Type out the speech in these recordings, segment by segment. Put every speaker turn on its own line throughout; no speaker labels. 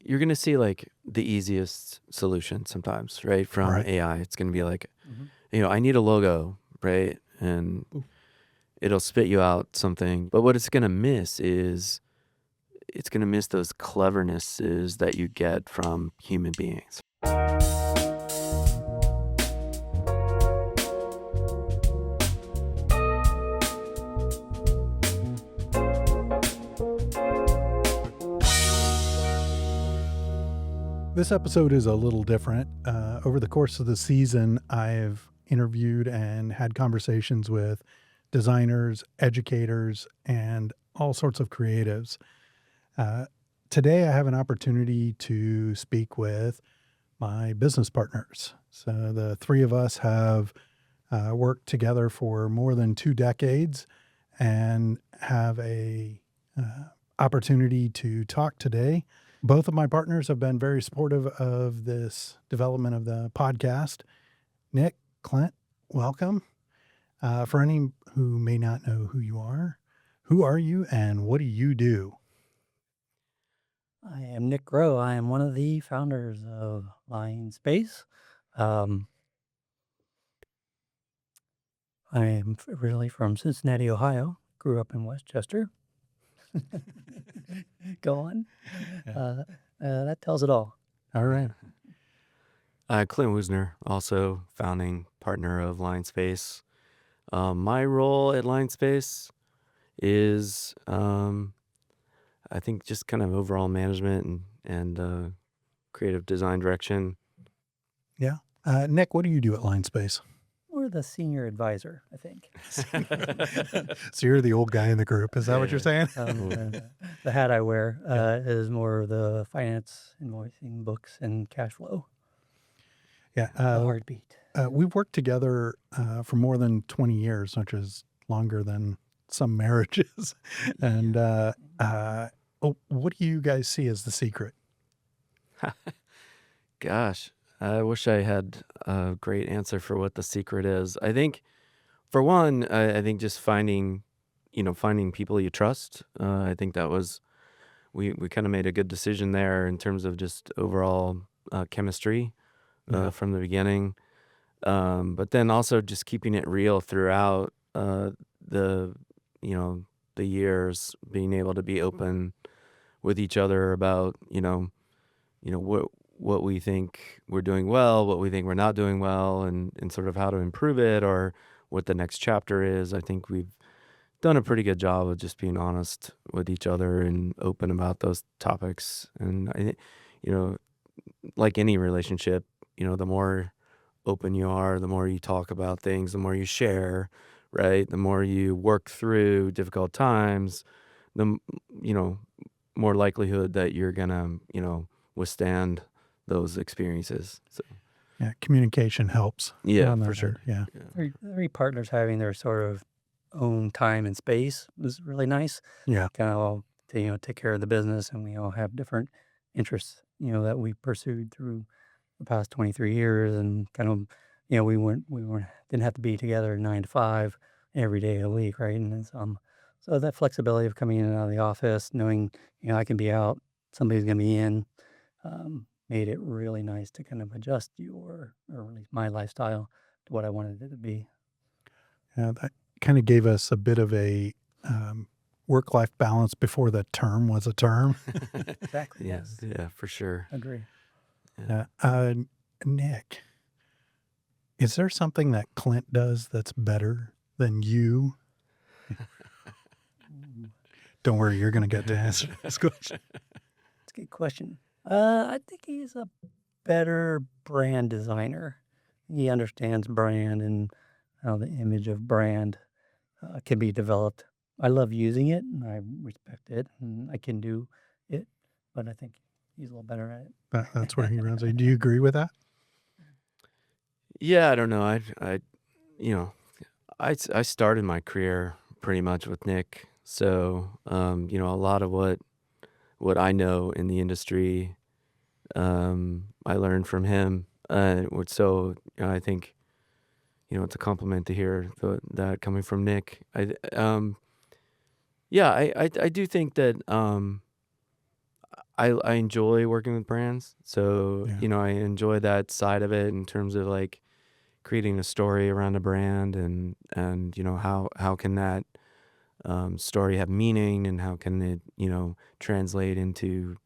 you're going to see like the easiest solution sometimes, right? From
Right.
AI, it's going to be like,
Mhm.
I need a logo, right? And
Ooh.
it'll spit you out something. But what it's going to miss is it's going to miss those clevernesses that you get from human beings.
This episode is a little different. Over the course of the season, I've interviewed and had conversations with designers, educators, and all sorts of creatives. Today, I have an opportunity to speak with my business partners. So the three of us have worked together for more than 2 decades and have a opportunity to talk today. Both of my partners have been very supportive of this development of the podcast. Nick, Clint, welcome. For any who may not know who are you and what do you do?
I am Nick Groh. I am one of the founders of Linespace. I am originally from Cincinnati, Ohio. Grew up in Westchester. Go on.
Yeah.
That tells it all.
All right.
Clint Woesner, also founding partner of Linespace. My role at Linespace is, I think, just kind of overall management and creative design direction.
Yeah. Nick, what do you do at Linespace?
We're the senior advisor, I think.
So you're the old guy in the group. Is that what you're saying?
The hat I wear is more of the finance, invoicing, books, and cash flow.
Yeah.
The heartbeat.
We've worked together for more than 20 years, which is longer than some marriages. And what do you guys see as the secret?
Gosh, I wish I had a great answer for what the secret is. I think, for one, I think just finding people you trust. I think that was, we kind of made a good decision there in terms of just overall chemistry
Yeah.
from the beginning. But then also just keeping it real throughout the years, being able to be open with each other about what we think we're doing well, what we think we're not doing well, and sort of how to improve it or what the next chapter is. I think we've done a pretty good job of just being honest with each other and open about those topics. And I think, like any relationship, the more open you are, the more you talk about things, the more you share, right? The more you work through difficult times, the more likelihood that you're gonna withstand those experiences. So
Yeah. Communication helps.
yeah,
on
for
that
sure.
end. Yeah.
Three partners having their sort of own time and space was really nice.
Yeah.
Kind of all to take care of the business, and we all have different interests that we pursued through the past 23 years, and kind of we didn't have to be together 9 to 5 every day of the week, right? And it's, so that flexibility of coming in and out of the office, knowing I can be out, somebody's gonna be in, made it really nice to kind of adjust or at least my lifestyle to what I wanted it to be.
Yeah. That kind of gave us a bit of a work-life balance before the term was a term.
Exactly.
Yeah,
Yes.
yeah, for sure.
Agree.
Yeah.
Nick, is there something that Clint does that's better than you? Don't worry, you're going to get to answer this question.
That's a good question. I think he's a better brand designer. He understands brand and how the image of brand can be developed. I love using it, and I respect it, and I can do it, but I think he's a little better at it.
That's where he runs. Do you agree with that?
Yeah, I don't know. I started my career pretty much with Nick. So, a lot of what I know in the industry, I learned from him. So I think, it's a compliment to hear that coming from Nick. I do think that I enjoy working with brands. So,
Yeah.
I enjoy that side of it in terms of like creating a story around a brand and how can that story have meaning and how can it, translate into,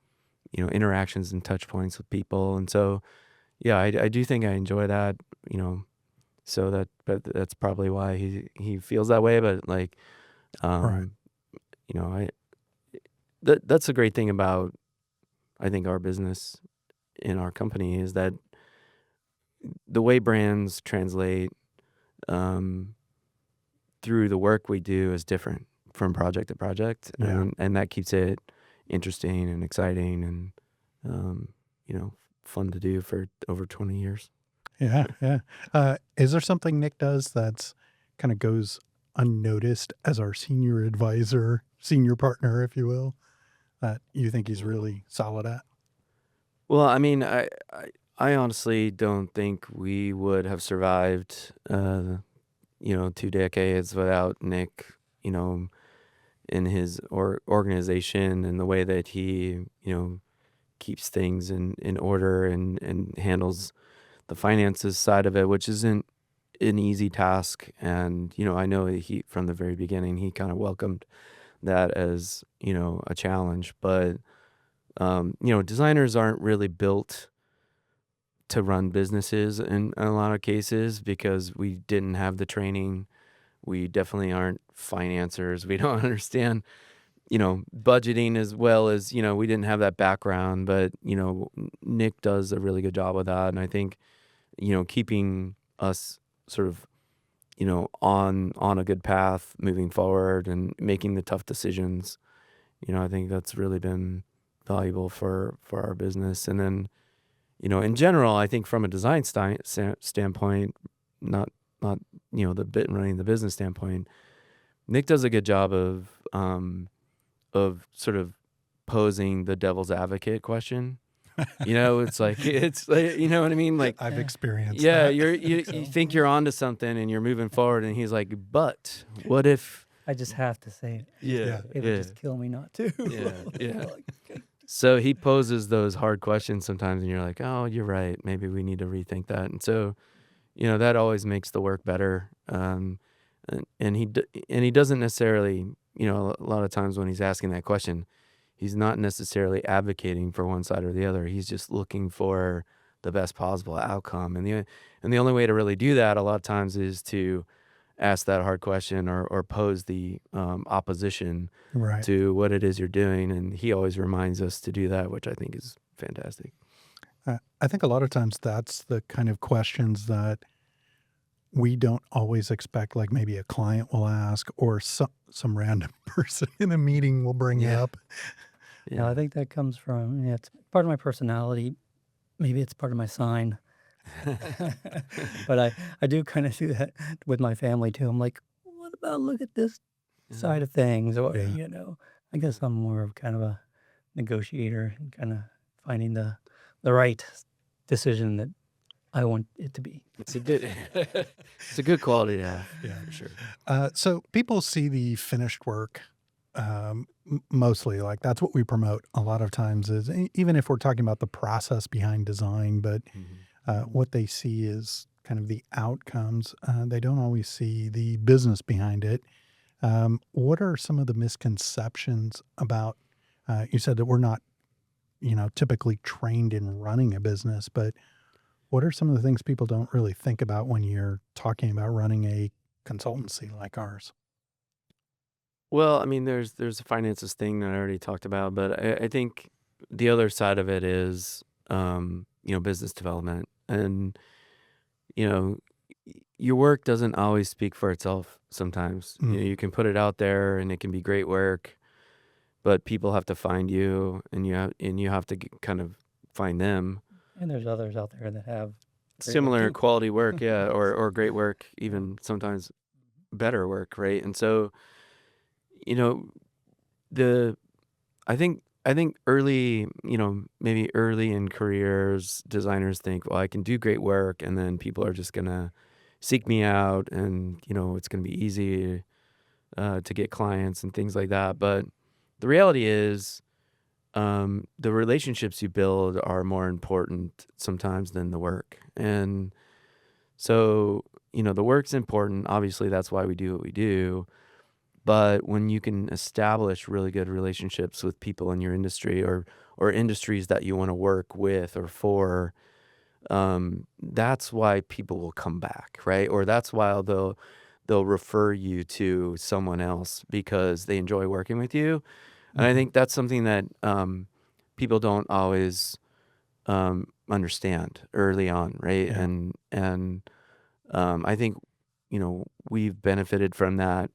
interactions and touch points with people. And so, yeah, I do think I enjoy that, you know, so but that's probably why he feels that way. But like,
Right.
um, I that's a great thing about I think our business in our company is that the way brands translate um, through the work we do is different from project to project,
Yeah.
and that keeps it interesting and exciting and um, you know fun to do for over 20 years.
Yeah. Yeah. Is there something Nick does that's kind of goes unnoticed as our senior advisor, senior partner, if you will, that you think he's really solid at?
Well, I mean, I honestly don't think we would have survived, 2 decades without Nick, you know, in his organization and the way that he, keeps things in order and handles the finances side of it, which isn't an easy task. And, I know he, from the very beginning, he kind of welcomed that as, a challenge. But, designers aren't really built to run businesses in a lot of cases because we didn't have the training. We definitely aren't financiers. We don't understand, budgeting as well as, we didn't have that background, but, Nick does a really good job with that. And I think, keeping us sort of, on a good path moving forward and making the tough decisions, I think that's really been valuable for our business. And then, in general, I think from a design standpoint, not not the bit running the business standpoint, Nick does a good job of sort of posing the devil's advocate question. It's like it's like, you know what I mean? Like,
I've
Yeah.
experienced
yeah,
that.
you
So
think you're onto something and you're moving forward, and he's like, but what if?
I just have to say it.
Yeah,
It would
yeah,
just kill me not to.
yeah, yeah.
Like,
So he poses those hard questions sometimes, and you're like, oh, you're right. Maybe we need to rethink that. And so, that always makes the work better. And he doesn't necessarily, a lot of times when he's asking that question, he's not necessarily advocating for one side or the other. He's just looking for the best possible outcome. And the only way to really do that a lot of times is to ask that hard question or pose the opposition
Right.
to what it is you're doing. And he always reminds us to do that, which I think is fantastic.
I think a lot of times that's the kind of questions that we don't always expect, like maybe a client will ask or some random person in a meeting will bring
Yeah.
up.
no, I
Yeah.
think that comes from, yeah, it's part of my personality. Maybe it's part of my sign. But I do kind of do that with my family too. I'm like, what about look at this side of things? Or,
Yeah.
I guess I'm more of kind of a negotiator and kind of finding the right decision that I want it to be.
It's a good it's a good quality to have.
Yeah.
For sure.
So people see the finished work mostly, like that's what we promote a lot of times is even if we're talking about the process behind design, but what they see is kind of the outcomes. They don't always see the business behind it. What are some of the misconceptions about? You said that we're not, typically trained in running a business, but what are some of the things people don't really think about when you're talking about running a consultancy like ours?
Well, I mean, there's a finances thing that I already talked about, but I think the other side of it is, business development, and you know, your work doesn't always speak for itself. Sometimes,
Mm,
you can put it out there, and it can be great work, but people have to find you, and you have to kind of find them.
And there's others out there that have great work
Similar
too.
quality work, yeah, or great work, even sometimes better work, right? And so, you know, the I think early, maybe early in careers, designers think, well, I can do great work, and then people are just gonna seek me out, and it's gonna be easy to get clients and things like that. But the reality is, the relationships you build are more important sometimes than the work. And so, the work's important. Obviously, that's why we do what we do. But when you can establish really good relationships with people in your industry or industries that you want to work with or for, that's why people will come back, right? Or that's why they'll refer you to someone else because they enjoy working with you. And I
Mhm.
think that's something that people don't always understand early on, right?
Yeah.
And I think we've benefited from that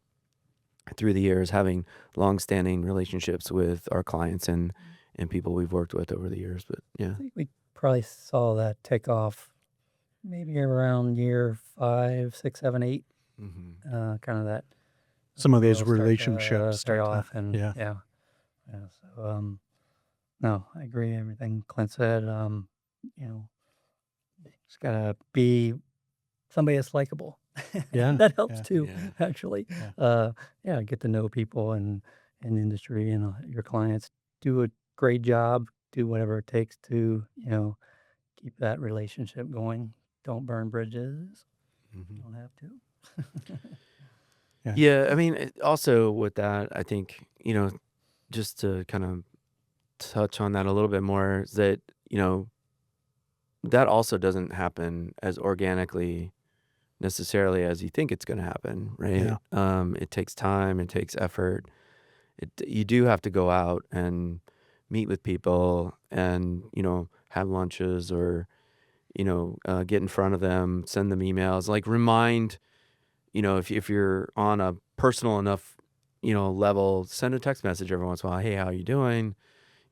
through the years, having long-standing relationships with our clients and people we've worked with over the years. But
I
yeah.
think we probably saw that take off maybe around year 5, 6, 7, 8.
Hmm.
Kind of that
Some of those
wheels start to
relationships
start
start to,
off, and
yeah.
yeah. So no, I agree everything Clint said. You know, it's gotta be somebody that's likable.
Yeah.
That helps
Yeah.
too,
Yeah.
actually.
Yeah.
Yeah, get to know people and industry and your clients. Do a great job. Do whatever it takes to keep that relationship going. Don't burn bridges.
Hmm.
You don't have to.
Yeah.
Yeah. I mean, also with that, I think, just to kind of touch on that a little bit more, is that, that also doesn't happen as organically necessarily as you think it's going to happen, right?
Yeah.
It takes time, it takes effort. You do have to go out and meet with people and, have lunches or, get in front of them, send them emails, like remind, if you're on a personal enough, level, send a text message every once in a while. Hey, how you doing?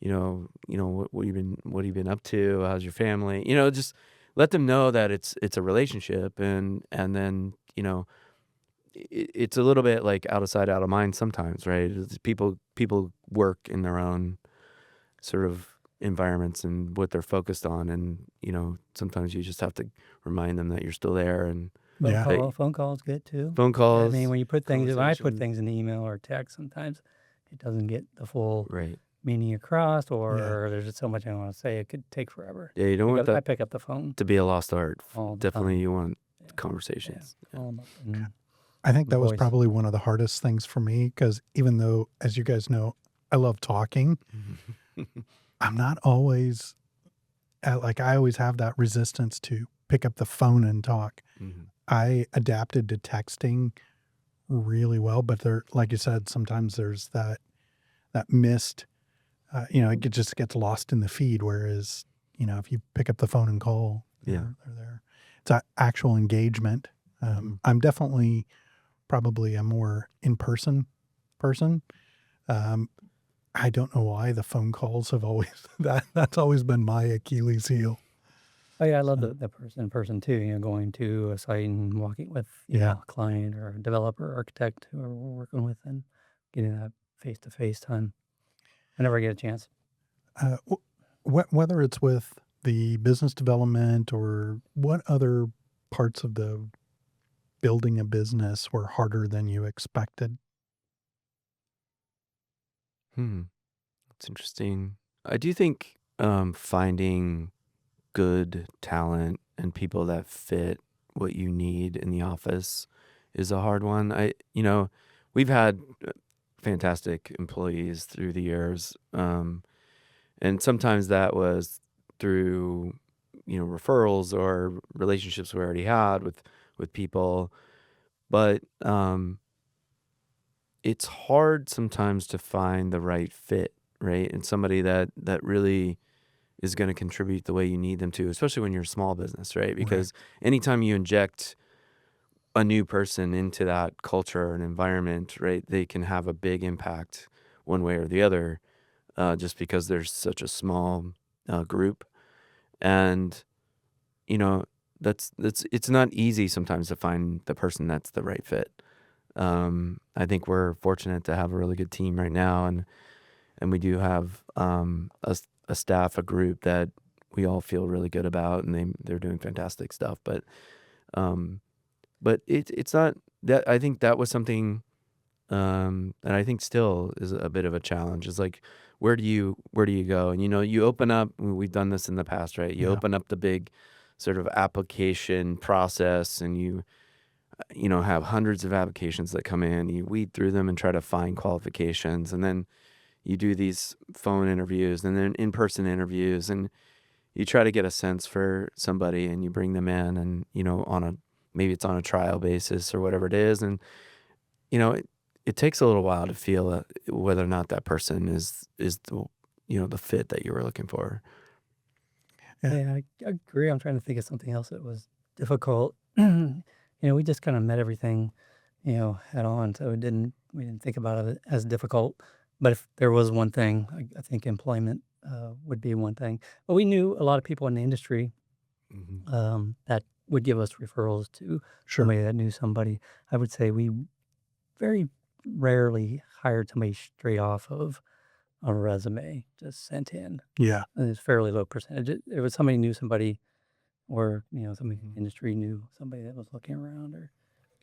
What have you been up to? How's your family? Just let them know that it's a relationship and then, it's a little bit like out of sight, out of mind sometimes, right? People work in their own sort of environments and what they're focused on, and sometimes you just have to remind them that you're still there and
Yeah.
that
Phone calls good too.
phone
I mean,
calls,
when I put
conversations,
things in the email or text, sometimes it doesn't get the full
right?
meaning across,
Yeah.
or there's just so much I want to say. It could take forever.
Yeah, you don't want
I
that
pick up the phone
to be a lost art.
all the
Definitely,
time.
you want
Yeah, yeah.
conversations. Yeah.
Call them up and
I think that was
voice.
probably one of the hardest things for me because even though, as you guys know, I love talking, I'm not always like I always have that resistance to pick up the phone and talk.
Mhm.
I adapted to texting really well, but there, like you said, sometimes there's that missed. Just gets lost in the feed. Whereas, if you pick up the phone and call,
Yeah.
they're there. It's a actual engagement.
Mhm.
I'm definitely probably a more in person. Um, I don't know why the phone calls have always that's always been my Achilles heel.
Oh yeah, I love
So
the person too. Going to a site and walking with
yeah.
a client or a developer, architect, whoever we're working with, and getting that face to face time whenever I get a chance.
Uh, whether it's with the business development or what other parts of the building a business were harder than you expected.
Hmm. That's interesting. I do think finding good talent and people that fit what you need in the office is a hard one. We've had fantastic employees through the years, and sometimes that was through referrals or relationships we already had with people. But it's hard sometimes to find the right fit, right? And somebody that really is going to contribute the way you need them to, especially when you're a small business, right?
Right.
Because anytime you inject a new person into that culture and environment, right, they can have a big impact one way or the other, just because there's such a small group. And you know that's it's not easy sometimes to find the person that's the right fit. I think we're fortunate to have a really good team right now, and we do have a staff, a group that we all feel really good about, and they're doing fantastic stuff. Um, but it's not that. I think that was something that I think still is a bit of a challenge. Is like where do you go? And you open up. We've done this in the past, right? You
Yeah.
open up the big sort of application process, and you have hundreds of applications that come in. You weed through them and try to find qualifications, and then you do these phone interviews and then in-person interviews, and you try to get a sense for somebody, and you bring them in, and maybe it's on a trial basis or whatever it is, and it takes a little while to feel whether or not that person is the fit that you were looking for.
Yeah.
Yeah, I agree. I'm trying to think of something else that was difficult. We just kind of met everything, head on. So we didn't think about it as difficult. But if there was one thing, I think employment would be one thing. But we knew a lot of people in the industry
Mhm.
that would give us referrals to
Sure.
somebody that knew somebody. I would say we very rarely hired somebody straight off of a resume just sent in.
Yeah.
And it's fairly low percentage. It was somebody knew somebody, or somebody in
Mhm.
the industry knew somebody that was looking around,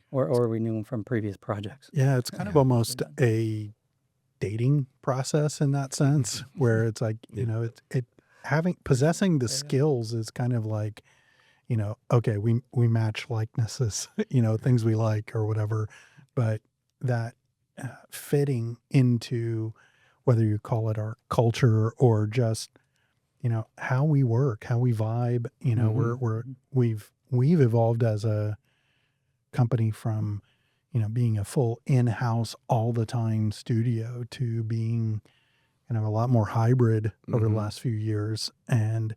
or we knew them from previous projects.
Yeah. It's kind of
Yeah.
almost a dating process in that sense, where it's like,
Yeah.
possessing the
Yeah.
skills is kind of like, okay, we match likenesses, things we like or whatever, but that fitting into, whether you call it our culture or just, how we work, how we vibe,
Mhm.
we've evolved as a company from, being a full in-house all the time studio to being a lot more hybrid over the
Mhm.
last few years. And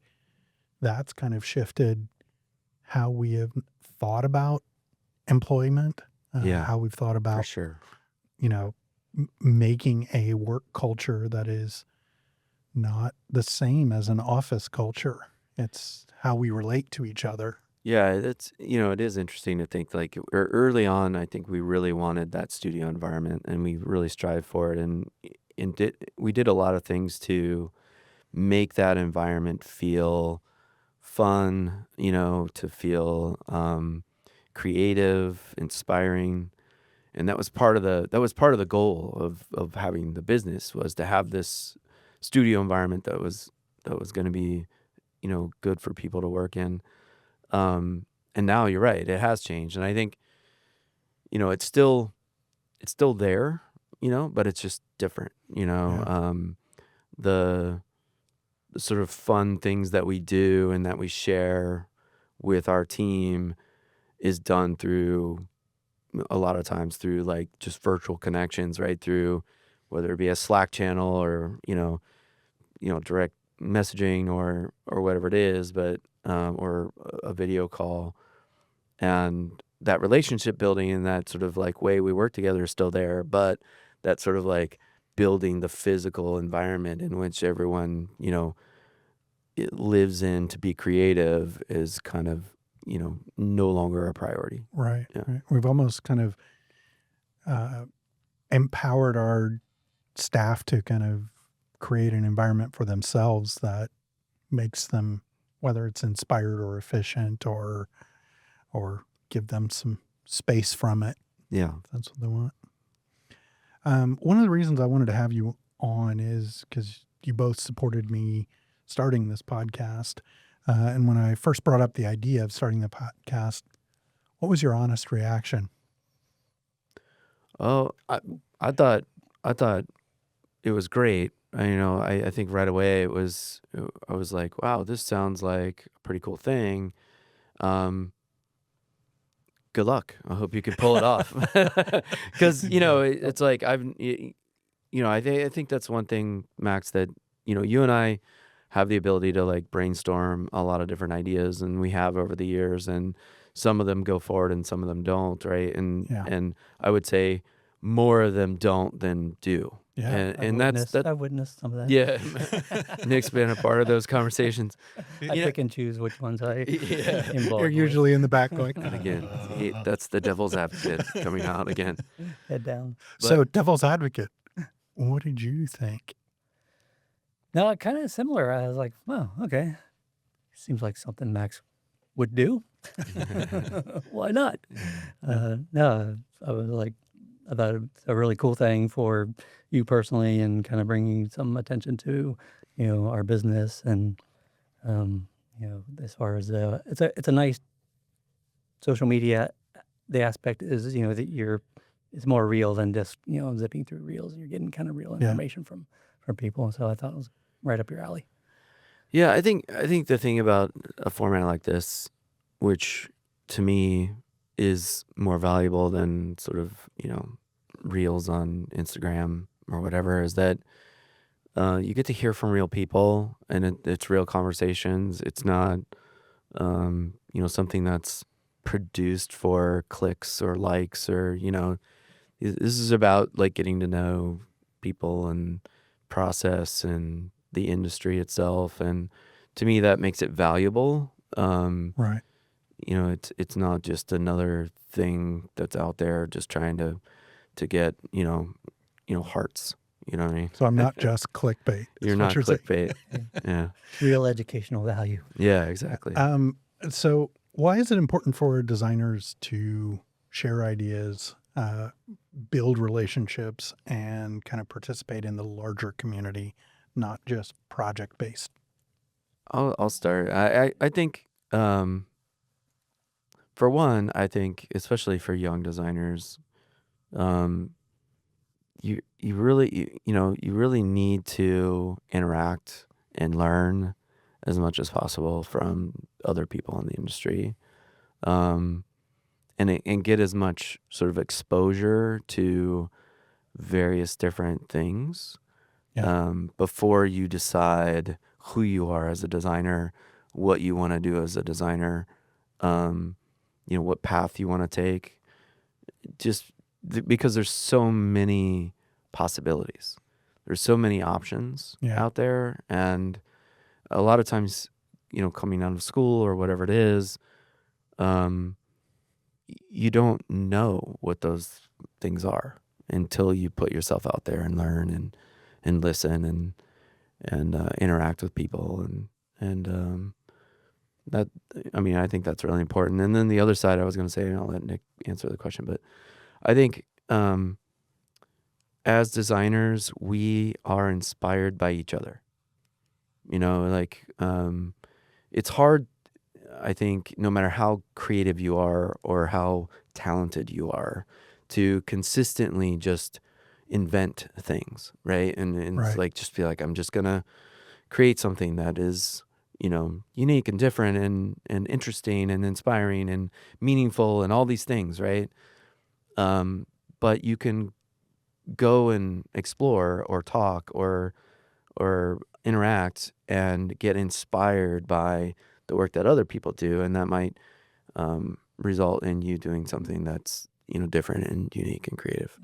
that's kind of shifted how we have thought about employment,
Yeah,
how we've thought
for
about,
sure.
making a work culture that is not the same as an office culture. It's how we relate to each other.
Yeah, it is interesting to think like early on, I think we really wanted that studio environment, and we really strived for it, and we did a lot of things to make that environment feel fun, to feel creative, inspiring. And that was part of the goal of having the business, was to have this studio environment that was going to be, good for people to work in. Um, and now you're right, it has changed. And I think, it's still there, but it's just different,
Yeah.
the sort of fun things that we do and that we share with our team is done through, a lot of times, through like just virtual connections, right? Through whether it be a Slack channel or, direct messaging or whatever it is, but or a video call. And that relationship building and that sort of like way we work together is still there, but that sort of like building the physical environment in which everyone, it lives in to be creative is kind of, no longer a priority.
Right.
Yeah.
Right. We've almost kind of uh, empowered our staff to kind of create an environment for themselves that makes them, whether it's inspired or efficient, or give them some space from it.
Yeah.
If that's what they want. One of the reasons I wanted to have you on is because you both supported me starting this podcast. And when I first brought up the idea of starting the podcast, what was your honest reaction?
Oh, I thought it was great. I think right away I was like, wow, this sounds like a pretty cool thing. Um, Good luck. I hope you can pull it off. Because it's like I think that's one thing, Max, that you and I have the ability to like brainstorm a lot of different ideas, and we have over the years, and some of them go forward and some of them don't, right? And
Yeah.
and I would say more of them don't than do.
Yeah.
And that's that.
I've witnessed some of that.
Yeah. Nick's been a part of those conversations.
I pick and choose which ones I
Yeah.
involve
You're
with.
usually in the back going,
And again, that's the devil's advocate coming out again.
Head down.
So, devil's advocate, what did you think?
No, kind of similar. I was like, well, okay. Seems like something Max would do. Why not? No, I was like, thought it's a really cool thing for you personally, and kind of bringing some attention to, our business, and as far as it's a nice social media. The aspect is, that it's more real than just, zipping through reels. You're getting kind of real
Yeah.
information from people. So I thought it was right up your alley.
Yeah, I think the thing about a format like this, which to me is more valuable than sort of, reels on Instagram or whatever, is that you get to hear from real people, and it's real conversations. It's not, something that's produced for clicks or likes, or, this is about like getting to know people and process and the industry itself. And to me, that makes it valuable.
Right.
It's not just another thing that's out there just trying to get, hearts. You know what I mean?
So I'm not just clickbait.
You're
Is what
not
you're saying.
clickbait. Yeah.
Real educational value.
Yeah, exactly.
So why is it important for designers to share ideas, build relationships, and kind of participate in the larger community, not just project based?
I'll start. I think, for one, I think especially for young designers, um, you really need to interact and learn as much as possible from other people in the industry, um, and get as much sort of exposure to various different things,
Yeah.
before you decide who you are as a designer, what you want to do as a designer, um, what path you want to take. Just because there's so many possibilities, there's so many options
Yeah.
out there, and a lot of times, coming out of school or whatever it is, um, you don't know what those things are until you put yourself out there and learn and listen and interact with people, and that I mean, I think that's really important. And then the other side, I was going to say, and I'll let Nick answer the question, but I think, as designers, we are inspired by each other. It's hard, I think, no matter how creative you are or how talented you are, to consistently just invent things, right? And it's
Right.
like, just be like, I'm just gonna create something that is, unique and different and interesting and inspiring and meaningful and all these things, right? But you can go and explore or talk or interact and get inspired by the work that other people do, and that might, result in you doing something that's, different and unique and creative.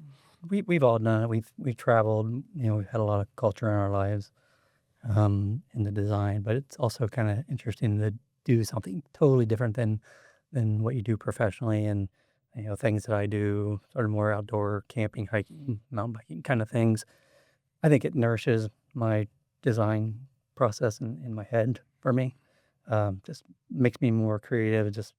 We've all done it. We've traveled. We've had a lot of culture in our lives, in the design, but it's also kind of interesting to do something totally different than what you do professionally, and things that I do, sort of more outdoor camping, hiking, mountain biking kind of things. I think it nourishes my design process in my head for me. Just makes me more creative. It just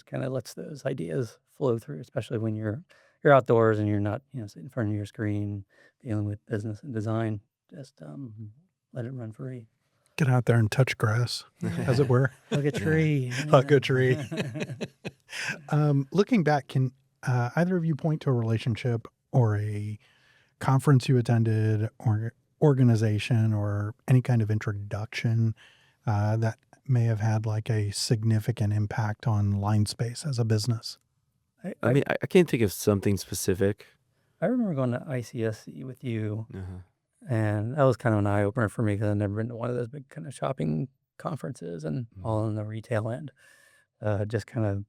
kind of lets those ideas flow through, especially when you're outdoors and you're not, sitting in front of your screen dealing with business and design. Just let it run free.
Get out there and touch grass, as it were.
Hug a
Yeah.
tree.
Hug a tree. Looking back, can either of you point to a relationship or a conference you attended or organization or any kind of introduction that may have had like a significant impact on Linespace as a business?
I,
I
I,
mean, I can't think of something specific.
I remember going to ICSC with you,
Uh-huh.
and that was kind of an eye opener for me because I'd never been to one of those big kind of shopping conferences, and all in the retail end. Just kind of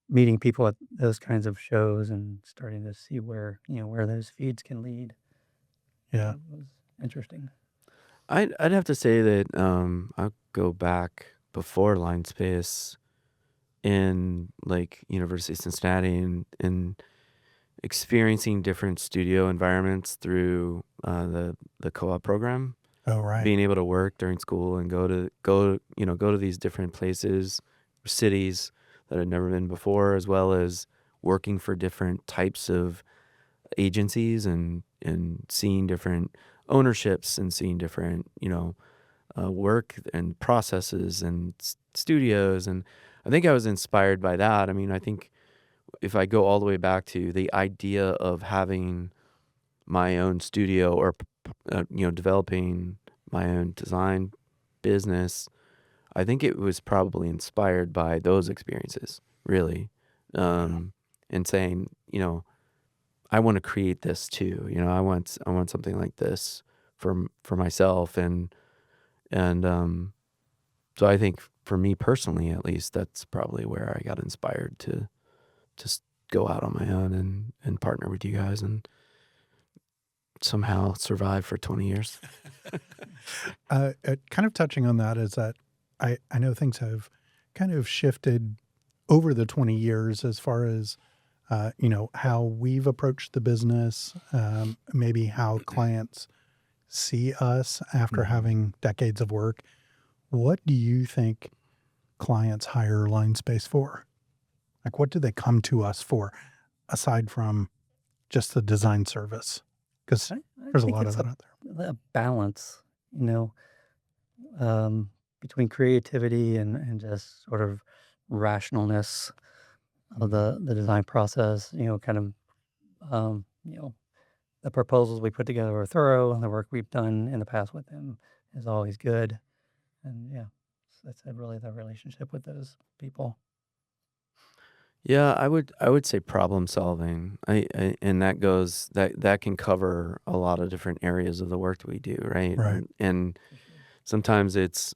meeting people at those kinds of shows and starting to see where those feeds can lead.
Yeah.
It was interesting.
I'd have to say that, I'll go back before Linespace in like University of Cincinnati, and experiencing different studio environments through, the co-op program,
Oh, right.
being able to work during school and go to these different places, cities that I'd never been before, as well as working for different types of agencies and seeing different ownerships and seeing different, work and processes and studios. And I think I was inspired by that. I mean, I think if I go all the way back to the idea of having my own studio or, developing my own design business, I think it was probably inspired by those experiences, really.
Yeah.
And saying, I want to create this too. I want something like this for myself, and so I think for me personally, at least, that's probably where I got inspired to just go out on my own and partner with you guys and somehow survive for 20 years.
Kind of touching on that is that I know things have kind of shifted over the 20 years as far as, how we've approached the business, maybe how clients see us after
Mhm.
having decades of work. What do you think clients hire Linespace for? Like, what do they come to us for aside from just the design service? Because
I
there's a
think
lot of
it's
that out there.
a balance, you know, between creativity and just sort of rationalness of the design process. Kind of um, you know the proposals we put together are thorough, and the work we've done in the past with them is always good. And yeah, that's really the relationship with those people.
Yeah, I would say problem solving. And that can cover a lot of different areas of the work that we do, right?
Right.
And
For sure.
sometimes it's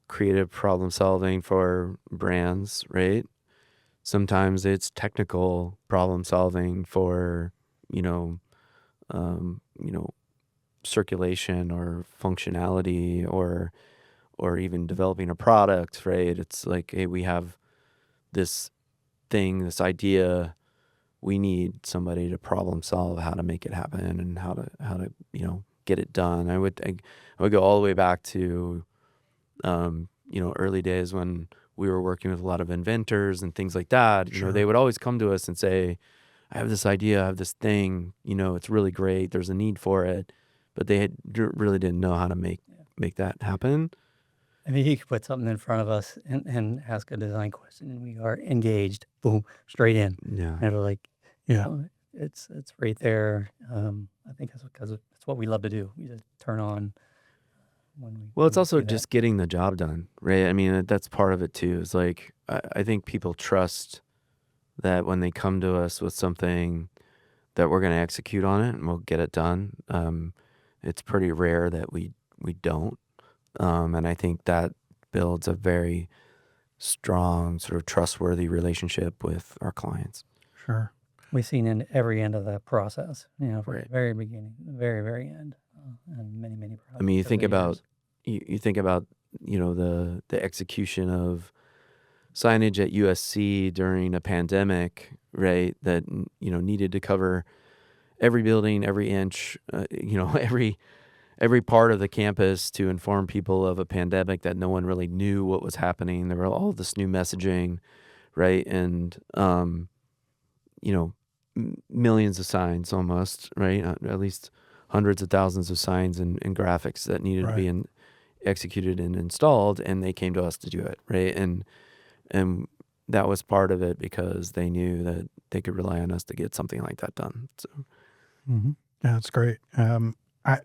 creative problem solving for brands, right? Sometimes it's technical problem solving for, you know, um, you know, circulation or functionality or even developing a product, right? It's like, hey, we have this thing, this idea, we need somebody to problem solve how to make it happen and how to get it done. I would go all the way back to early days when we were working with a lot of inventors and things like that. They
Sure.
would always come to us and say, I have this idea, I have this thing, it's really great, there's a need for it, but really didn't know how to make
Yeah.
make that happen.
I mean, he could put something in front of us and ask a design question, and we are engaged. Boom, straight in.
Yeah.
And we're like,
Yeah.
it's right there. I think that's because it's what we love to do. We just turn on
Well, it's
when we
also
see that.
just getting the job done, right? I mean, that's part of it too. Is like I think people trust that when they come to us with something that we're going to execute on it and we'll get it done. It's pretty rare that we don't, and I think that builds a very strong, sort of trustworthy relationship with our clients.
Sure.
We've seen in every end of the process, from the
Right.
very beginning, the very, very end, and many, many
I mean,
projects over the years.
you think about the execution of signage at USC during a pandemic, right? That needed to cover every building, every inch, every part of the campus to inform people of a pandemic that no one really knew what was happening. There were all this new messaging, right? And you know, millions of signs almost, right? At least hundreds of thousands of signs and graphics that needed to
Right.
be executed and installed, and they came to us to do it, right? And that was part of it because they knew that they could rely on us to get something like that done. So
Yeah, that's great. I,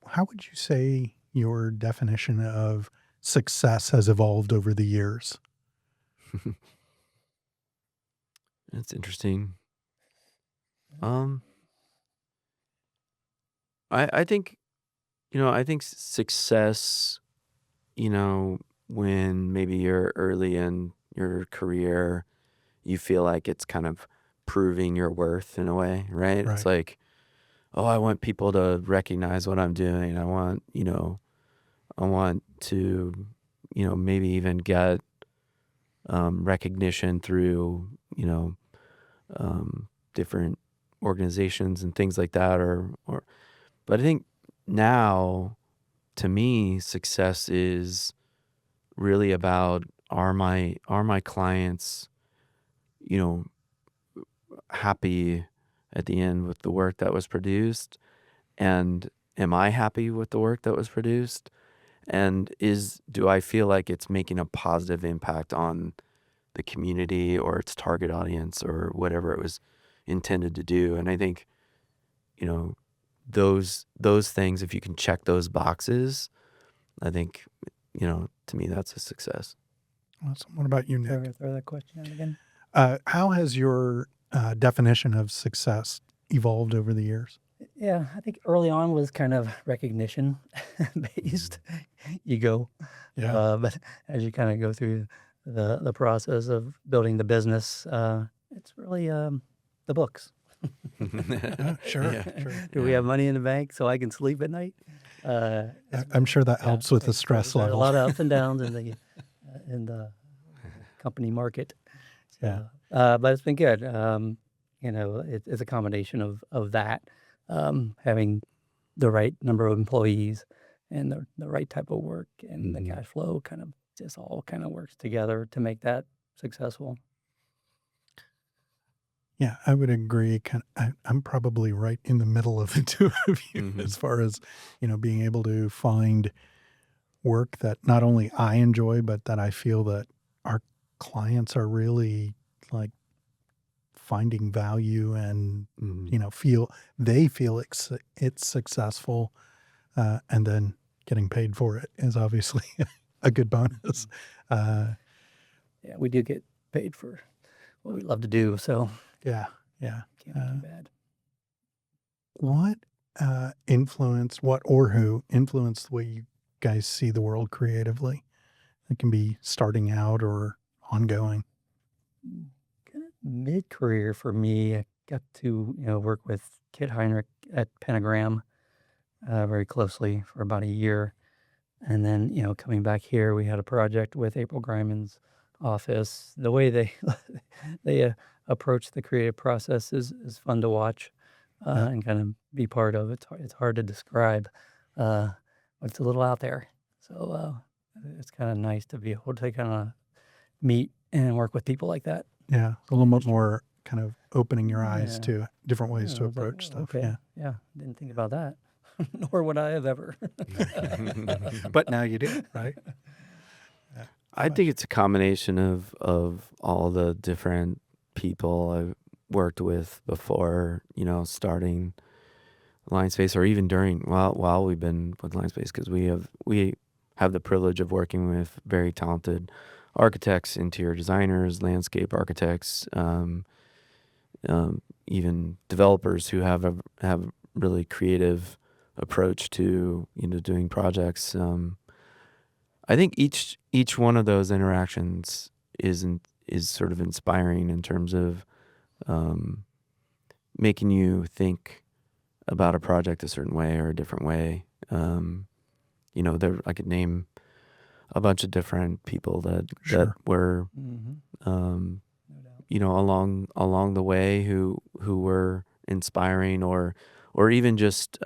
how would you say your definition of success has evolved over the years?
it's interesting. Um, I think I think success, you know, when maybe you're early in your career, you feel like it's kind of proving your worth in a way, right? It's
Right.
like, oh, I want people to recognize what I'm doing. I want to, maybe even get recognition through, different organizations and things like that. But I think now, to me, success is really about are my clients, you know, happy at the end with the work that was produced, and am I happy with the work that was produced, and do I feel like it's making a positive impact on the community or its target audience or whatever it was intended to do. And I think, you know, those things, if you can check those boxes, I think, to me that's a success.
Awesome. What about you, Nick?
Throw that question out again.
How has your definition of success evolved over the years?
Yeah, I think early on was kind of recognition based. You go,
Yeah.
but as you kind of go through the process of building the business, it's really the books.
Sure.
Yeah.
Sure.
Do we have money in the bank so I can sleep at night?
I'm sure that helps with the stress
there's a
level.
lot of ups and downs in the company market.
Yeah.
But it's been good. It's a combination of that, having the right number of employees and the right type of work and the cash flow kind of just all kind of works together to make that successful.
Yeah, I would agree. I'm probably right in the middle of the two of you as far as, being able to find work that not only I enjoy, but that I feel that our clients are really like finding value and, feel it's successful. And then getting paid for it is obviously a good bonus.
Yeah, we do get paid for what we love to do, so
Yeah. Yeah.
can't be too bad.
What who influenced the way you guys see the world creatively? It can be starting out or ongoing.
Kind of mid-career for me, I got to work with Kit Heinrich at Pentagram very closely for about a year. And then, coming back here, we had a project with April Griman's office. The way they they approach the creative process is fun to watch and kind of be part of. It's hard to describe, but it's a little out there. So it's kind of nice to be able to kind of meet and work with people like that.
Yeah, a little bit more kind of opening your eyes
Yeah.
to different ways to
I was like,
approach stuff.
okay,
Yeah,
yeah, didn't think about that, nor would I have ever.
but now you do, right? Yeah.
I think it's a combination of all the different people I've worked with before, starting Linespace, or even while we've been with Linespace, because we have the privilege of working with very talented architects, interior designers, landscape architects, even developers who have a really creative approach to doing projects. I think each one of those interactions is sort of inspiring in terms of making you think about a project a certain way or a different way. I could name a bunch of different people that
Sure.
were
No doubt.
along the way who were inspiring or even just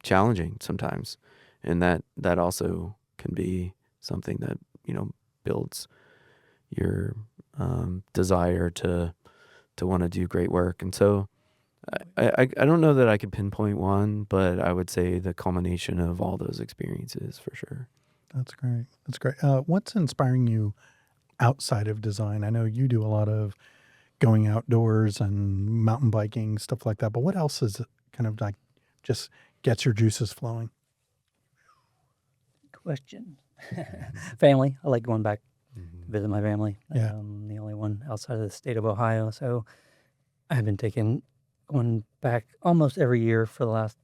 challenging sometimes, and that also can be something that builds your desire to want to do great work. And so I don't know that I could pinpoint one, but I would say the culmination of all those experiences for sure.
That's great. That's great. What's inspiring you outside of design? I know you do a lot of going outdoors and mountain biking, stuff like that. But what else is kind of like just gets your juices flowing?
Question. Family. I like going back to
Mhm.
visit my family.
Yeah.
The only one outside of the state of Ohio. So I've been going back almost every year for the last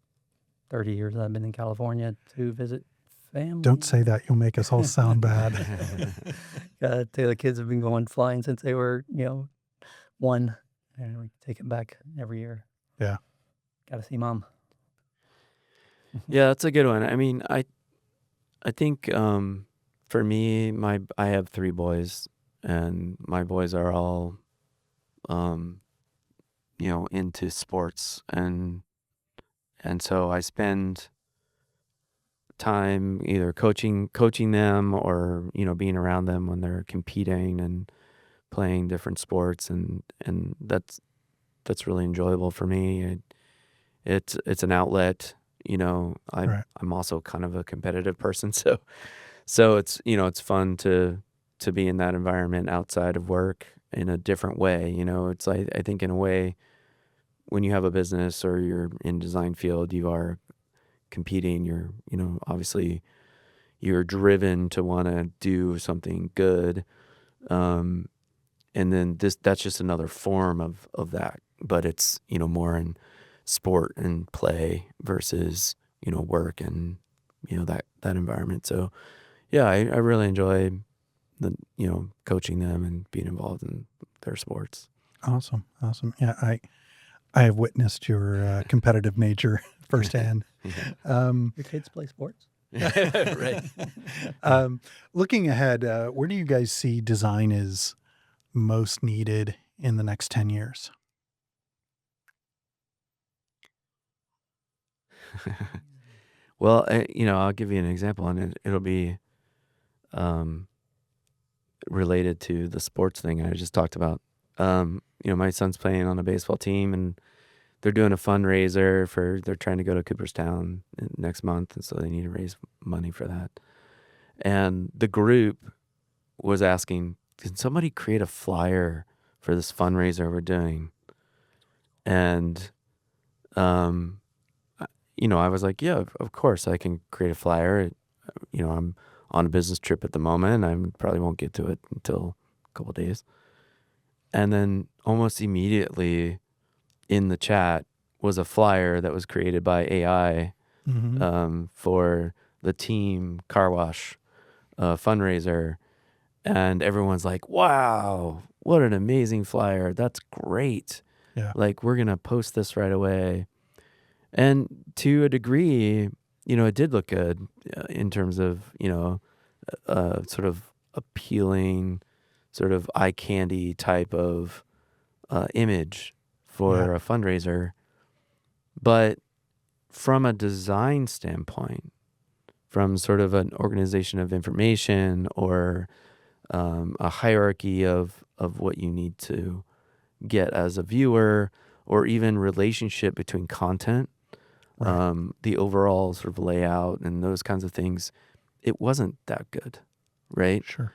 30 years. I've been in California to visit family.
Don't say that. You'll make us all sound bad.
The kids have been going flying since they were, one, and we take them back every year.
Yeah.
Got to see mom.
Yeah, that's a good one. I mean, I think for me, I have 3 boys, and my boys are all into sports, and so I spend time either coaching them or being around them when they're competing and playing different sports, and that's really enjoyable for me. It's an outlet.
Right.
I'm also kind of a competitive person, so it's fun to be in that environment outside of work in a different way. It's like, I think in a way, when you have a business or you're in design field, you are competing. Obviously you're driven to want to do something good. Um, and then that's just another form of that, but it's, more in sport and play versus, work and, that environment. So yeah, I really enjoy coaching them and being involved in their sports.
Awesome. Awesome. Yeah. I have witnessed your competitive nature firsthand.
Yeah.
Your kids play sports?
Right.
Looking ahead, where do you guys see design is most needed in the next 10 years?
Well, I'll give you an example, and it'll be um, related to the sports thing I just talked about. My son's playing on a baseball team, and they're doing a fundraiser they're trying to go to Cooperstown next month, and so they need to raise money for that. And the group was asking, can somebody create a flyer for this fundraiser we're doing? And um, I was like, yeah, of course I can create a flyer. I'm on a business trip at the moment. I probably won't get to it until a couple days. And then almost immediately in the chat was a flyer that was created by AI
Mm-hmm.
for the team car wash fundraiser. And everyone's like, wow, what an amazing flyer. That's great.
Yeah.
Like, we're going to post this right away. And to a degree, it did look good in terms of, sort of appealing, sort of eye candy type of image
Yeah.
for a fundraiser. But from a design standpoint, from sort of an organization of information or a hierarchy of what you need to get as a viewer, or even relationship between content,
Right.
the overall sort of layout and those kinds of things, it wasn't that good, right?
Sure.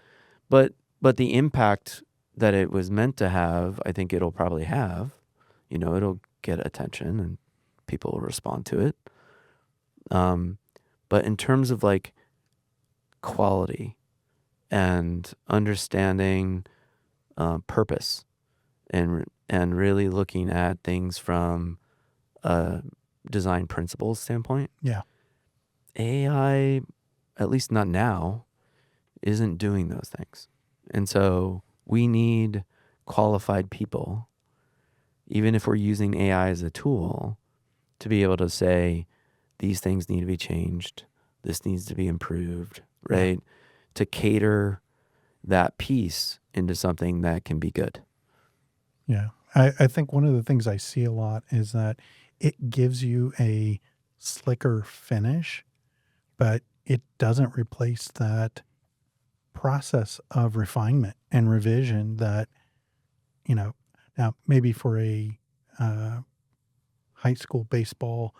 But the impact that it was meant to have, I think it'll probably have. It'll get attention and people will respond to it. But in terms of like quality and understanding purpose and really looking at things from a design principles standpoint,
Yeah.
AI, at least not now, isn't doing those things. And so we need qualified people, even if we're using AI as a tool, to be able to say, these things need to be changed. This needs to be improved,
Yeah.
right? To cater that piece into something that can be good.
Yeah. I think one of the things I see a lot is that it gives you a slicker finish, but it doesn't replace that process of refinement and revision that, now maybe for a uh, high school baseball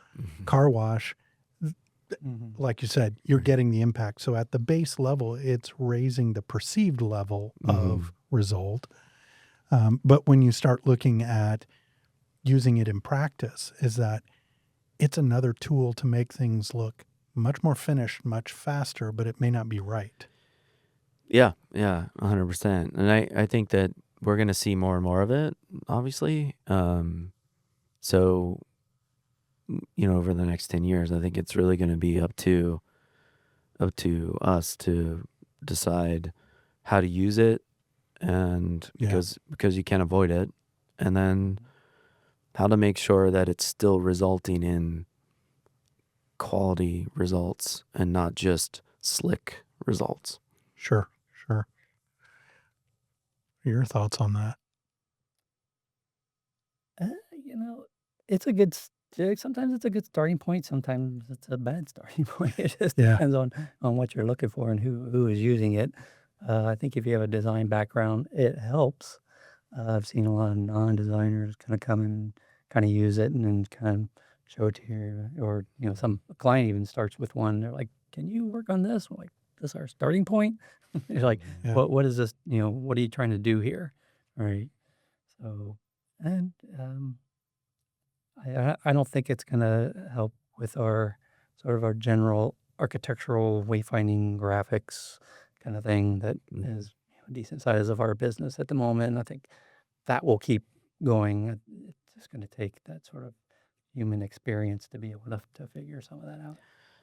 car wash,
Mm-hmm.
like you said, you're getting the impact. So at the base level, it's raising the perceived level of result. But when you start looking at using it in practice, is that it's another tool to make things look much more finished, much faster, but it may not be right.
Yeah, 100%. And I think that we're going to see more and more of it, obviously. So, over the next 10 years, I think it's really going to be up to us to decide how to use it, and
Yeah.
because you can't avoid it, and then how to make sure that it's still resulting in quality results and not just slick results.
Sure. Sure. Your thoughts on that?
Uh, you know, it's a good sometimes it's a good starting point, sometimes it's a bad starting point. It just
Yeah.
depends on what you're looking for and who is using it. I think if you have a design background, it helps. I've seen a lot of non-designers kind of come and kind of use it and then kind of show it to you, or some client even starts with one. They're like, "Can you work on this?" I'm like, "This is our starting point." You're like,
Yeah.
"What is this? What are you trying to do here?" Right. So, and I don't think it's gonna help with our sort of our general architectural wayfinding graphics kind of thing that
Mhm.
is a decent size of our business at the moment. I think that will keep going. It's just gonna take that sort of human experience to be able to figure some of that out.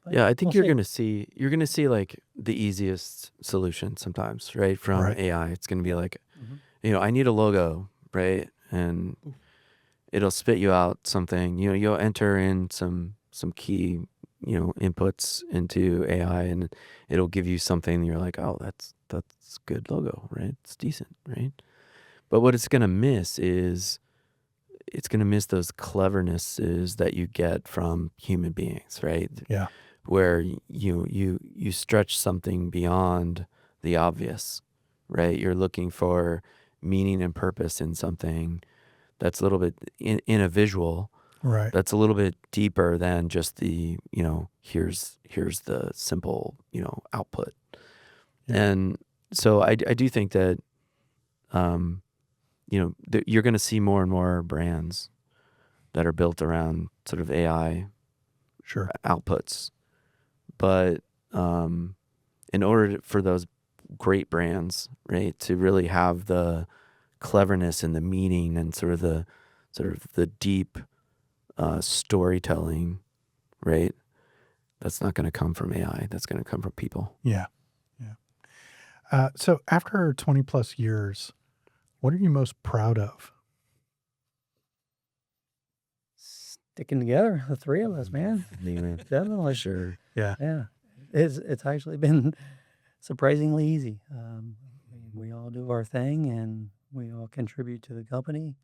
But
Yeah, I
we'll
think
see.
you're gonna see like the easiest solution sometimes, right? From
Right.
AI. It's gonna be like,
Mhm.
I need a logo, right? And it'll spit you out something. You'll enter in some key, inputs into AI, and it'll give you something. And you're like, oh, that's good logo, right? It's decent, right? But what it's gonna miss is it's gonna miss those clevernesses that you get from human beings, right?
Yeah.
Where you stretch something beyond the obvious, right? You're looking for meaning and purpose in something that's a little bit in a visual
Right.
that's a little bit deeper than just the, here's the simple, output.
Yeah.
And so I do think that you're going to see more and more brands that are built around sort of AI
Sure.
outputs. But in order for those great brands, right, to really have the cleverness and the meaning and sort of the deep storytelling, right? That's not going to come from AI. That's going to come from people.
Yeah. Yeah. So after 20 plus years, what are you most proud of?
Sticking together, the three of us, man.
Anyway,
Definitely.
sure.
Yeah.
Yeah. It's actually been surprisingly easy. We all do our thing and we all contribute to the company.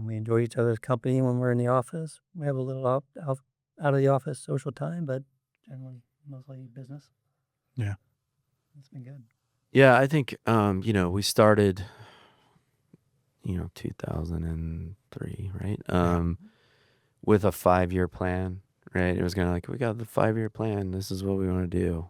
We enjoy each other's company when we're in the office. We have a little out of the office social time, but generally mostly business.
Yeah.
It's been good.
Yeah, I think we started 2003, right?
Yeah.
With a 5-year plan, right? It was kind of like, we got the 5-year plan. This is what we want to do.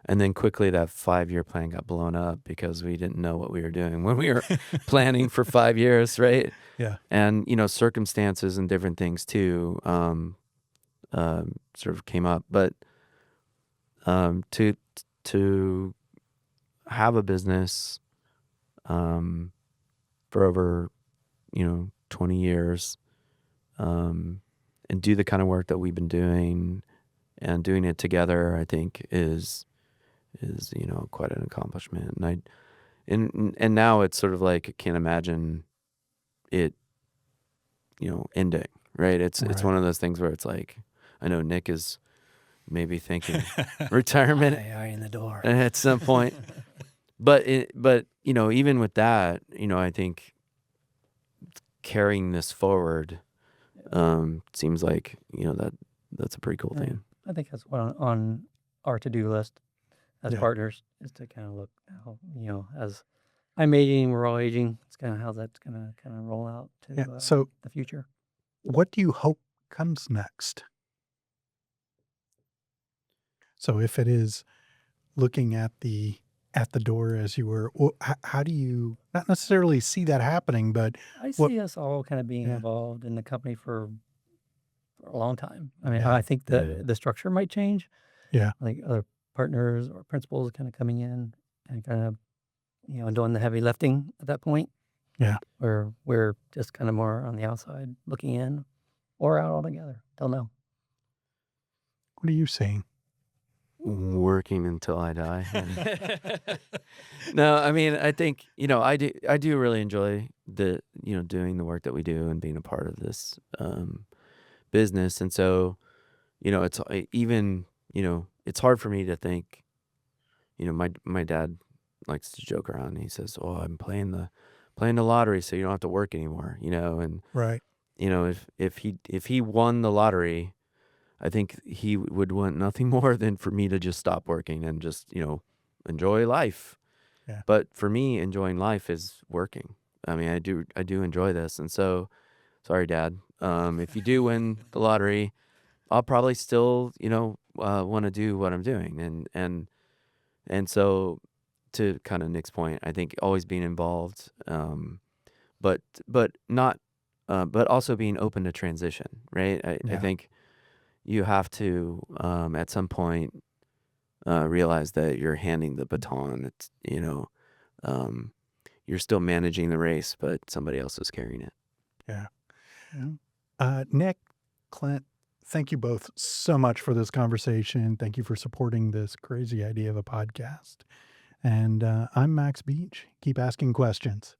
And then quickly that 5-year plan got blown up because we didn't know what we were doing when we were planning for 5 years, right?
Yeah.
And circumstances and different things too sort of came up. But to have a business for over 20 years and do the kind of work that we've been doing and doing it together, I think is quite an accomplishment. And now it's sort of like I can't imagine it ending, right? It's
Right.
one of those things where it's like I know Nick is maybe thinking retirement
Eye in the door.
at some point. But even with that, I think carrying this forward seems like that's a pretty cool
Yeah.
thing.
I think that's what on our to-do list as
Yeah.
partners is to kind of look how, as I'm aging, we're all aging. It's kind of how that's going to kind of roll out to
Yeah. So
the future.
what do you hope comes next? So if it is looking at the door as you were, how do you not necessarily see that happening, but
I
what?
see us all kind of being
Yeah.
involved in the company for a long time. I mean,
Yeah.
I think the structure might change.
Yeah.
Like other partners or principals kind of coming in and kind of, doing the heavy lifting at that point,
Yeah.
where we're just kind of more on the outside looking in or out altogether. Don't know.
What are you saying?
Working until I die. No, I mean, I think, I do really enjoy doing the work that we do and being a part of this business. And so, it's even, it's hard for me to think, my dad likes to joke around. He says, "Oh, I'm playing the lottery so you don't have to work anymore," and
Right.
if he won the lottery, I think he would want nothing more than for me to just stop working and just, enjoy life.
Yeah.
But for me, enjoying life is working. I mean, I do enjoy this, and so sorry, Dad. If you do win the lottery, I'll probably still, want to do what I'm doing, and so to kind of Nick's point, I think always being involved, but not, but also being open to transition, right? I
Yeah.
think you have to, at some point, realize that you're handing the baton. It's, um, you're still managing the race, but somebody else is carrying it.
Yeah. Yeah. Nick, Clint, thank you both so much for this conversation. Thank you for supporting this crazy idea of a podcast. And I'm Max Beach. Keep asking questions.